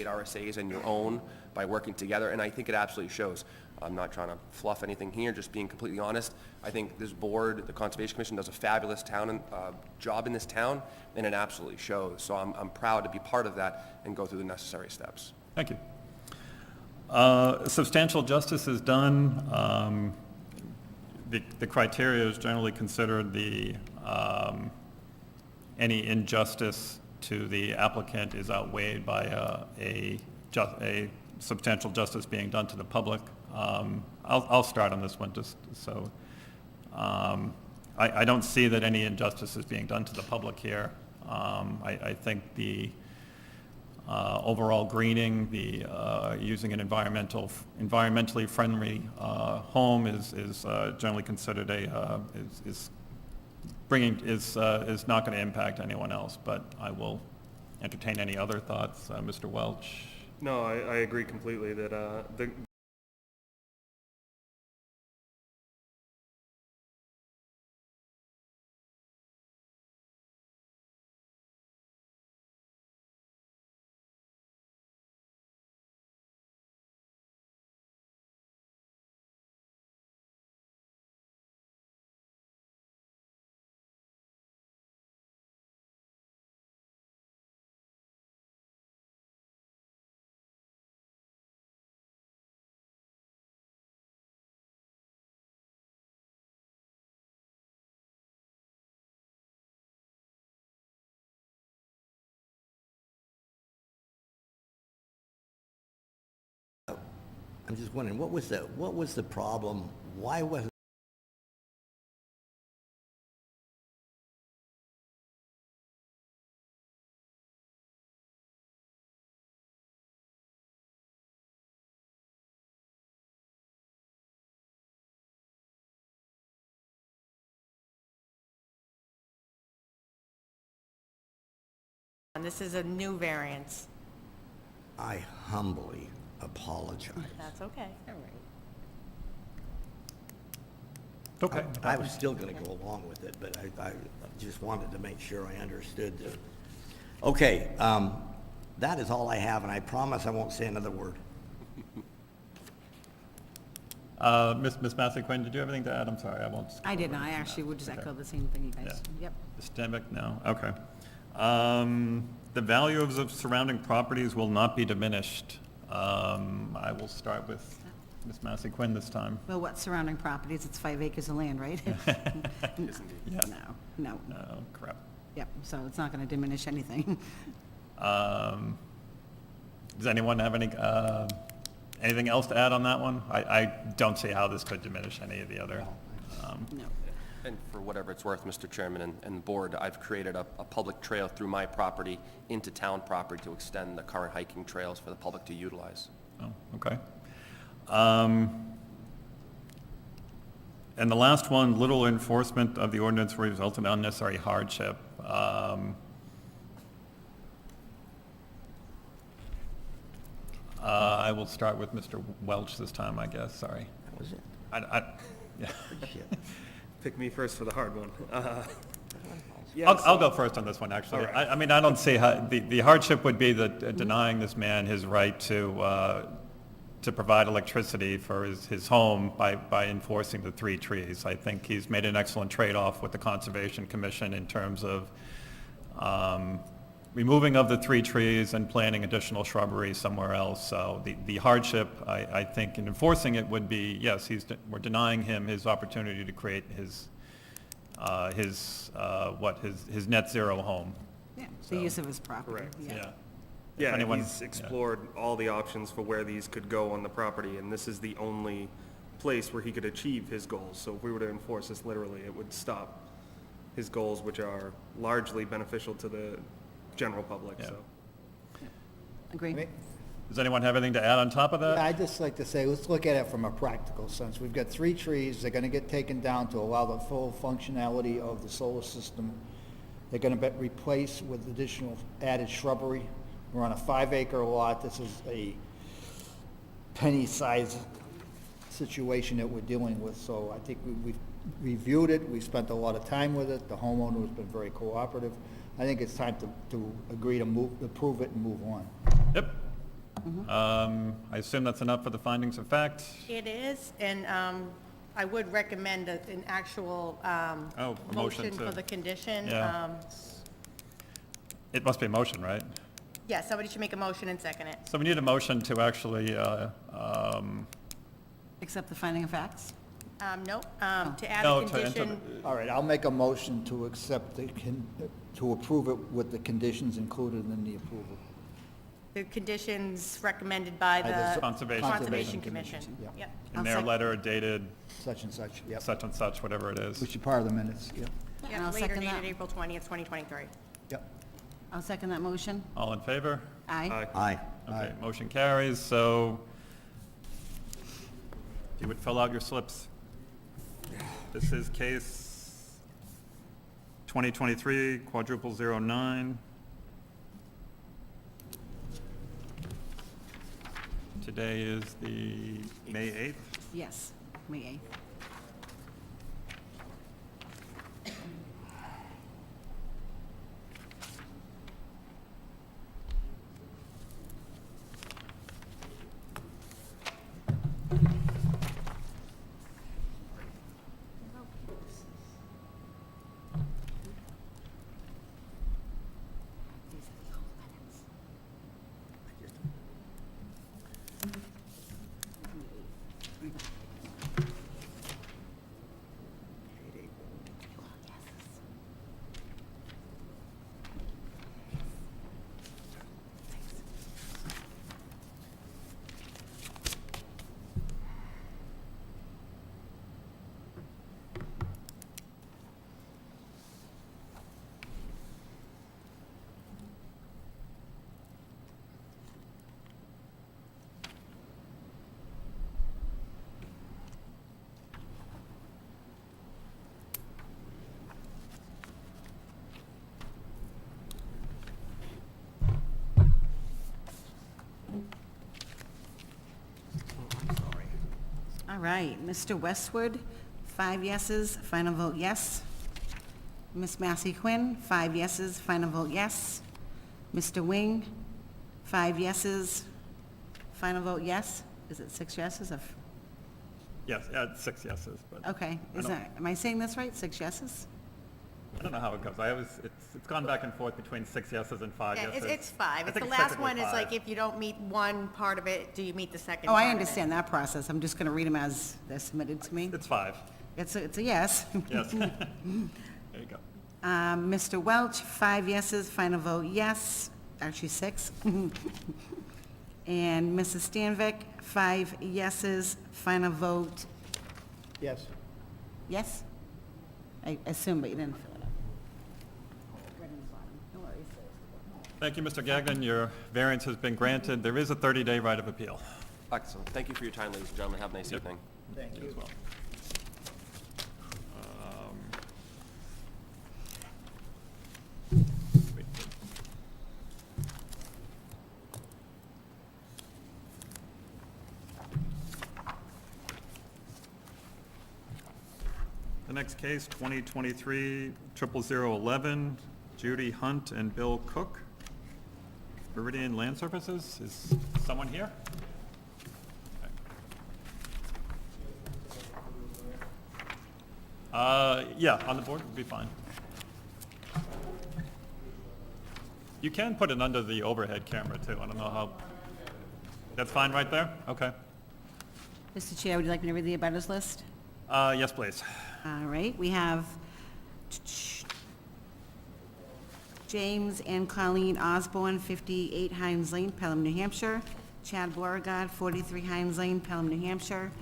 create RSAs on your own by working together, and I think it absolutely shows. I'm not trying to fluff anything here, just being completely honest. I think this board, the Conservation Commission, does a fabulous job in this town, and it absolutely shows. So I'm proud to be part of that and go through the necessary steps. Thank you. Substantial justice is done. The criteria is generally considered any injustice to the applicant is outweighed by a substantial justice being done to the public. I'll start on this one just so. I don't see that any injustice is being done to the public here. I think the overall greening, using an environmentally friendly home is generally considered is not going to impact anyone else. But I will entertain any other thoughts, Mr. Welch. No, I agree completely that I'm just wondering, what was the problem? Why was And this is a new variance. I humbly apologize. That's okay. All right. Okay. I was still going to go along with it, but I just wanted to make sure I understood. Okay, that is all I have, and I promise I won't say another word. Ms. Massey-Quinn, did you have anything to add? I'm sorry, I won't. I did not. I actually would just echo the same thing you guys. Yeah. Yep. Ms. Stenbeck, no? Okay. The value of the surrounding properties will not be diminished. I will start with Ms. Massey-Quinn this time. Well, what surrounding properties? It's 5 acres of land, right? Yeah. No. No, crap. Yep, so it's not going to diminish anything. Does anyone have anything else to add on that one? I don't see how this could diminish any of the other. No. And for whatever it's worth, Mr. Chairman and the board, I've created a public trail through my property into town property to extend the current hiking trails for the public to utilize. Oh, okay. And the last one, little enforcement of the ordinance will result in unnecessary hardship. I will start with Mr. Welch this time, I guess, sorry. That was it. Yeah. Shit. pick me first for the hard one. I'll go first on this one, actually. All right. I mean, I don't see how, the hardship would be that denying this man his right to provide electricity for his home by enforcing the 3 trees. I think he's made an excellent trade-off with the Conservation Commission in terms of removing of the 3 trees and planting additional shrubbery somewhere else. So the hardship, I think, in enforcing it would be, yes, we're denying him his opportunity to create his net zero home. Yeah, So- the use of his property. Correct. Yeah. Yeah, and anyone- he's explored all the options for where these could go on the property, and this is the only place where he could achieve his goals. So if we were to enforce this literally, it would stop his goals, which are largely beneficial to the general public, Yeah. so. Agree? Does anyone have anything to add on top of that? I'd just like to say, let's look at it from a practical sense. We've got 3 trees, they're gonna get taken down to allow the full functionality of the solar system. They're gonna be replaced with additional added shrubbery. We're on a 5-acre lot, this is a penny-sized situation that we're dealing with, so I think we've reviewed it, we spent a lot of time with it, the homeowner has been very cooperative. I think it's time to agree to approve it and move on. Yep. I assume that's enough for the findings of fact? It is, and I would recommend an actual A motion motion to- for the condition. Yeah. It must be a motion, right? Yeah, somebody should make a motion and second it. So we need a motion to actually, Accept the finding of facts? No, to add No, a to enter condition, All right, I'll make a motion to accept to approve it with the conditions included in the approval. the conditions recommended by By the the Conservation Conservation Commission, Commission. yeah. Yep. in I'll their sec- letter dated Such and such, yep. such and such, whatever it is. Which is part of the minutes, yep, Yep, I'll later second dated that. April 20th, 2023. yep. I'll second that motion. All in favor? Aye. Aye. Okay, motion carries, so if you would fill out your slips. This is case 2023-09. Today is the May 8th. Yes, May 8th. All right, Mr. Westwood, 5 yeses, final vote yes. Miss Massey Quinn, 5 yeses, final vote yes. Mr. Wing, 5 yeses, final vote yes. Is it 6 yeses or? Yes, 6 yeses, but Okay, is that, am I saying this right? 6 yeses? I don't know how it goes. It's gone back and forth between 6 yeses and 5 Yeah, yeses. it's 5. I It's think the last technically one is like 5. if you don't meet one part of it, do you meet the second Oh, part I of it? understand that process. I'm just going to read them as they're submitted to me. It's 5, It's a yes. yes. There you go. Mr. Welch, 5 yeses, final vote yes, actually 6. And Mrs. Stanvik, 5 yeses, final vote Yes. yes? I assume, but you didn't fill it up. Right in the bottom. No worries. Thank you, Mr. Gagnon. Your variance has been granted. There is a 30-day right of appeal. Excellent. Thank you for your time, ladies and gentlemen. Have a nice evening. Thank You as well. Wait. The next case, 2023-00011, Judy Hunt and Bill Cook, Meridian Land Services. Is someone here? Yeah, on the board would be fine. You can put it under the overhead camera too. I don't know how, that's fine right there? Okay. Mr. Chair, would you like me to read the abutters list? Yes, please. All right, we have James and Colleen Osborne, 58 Hines Lane, Pelham, New Hampshire. Chad Beauregard, 43 Hines Lane, Pelham, New Hampshire.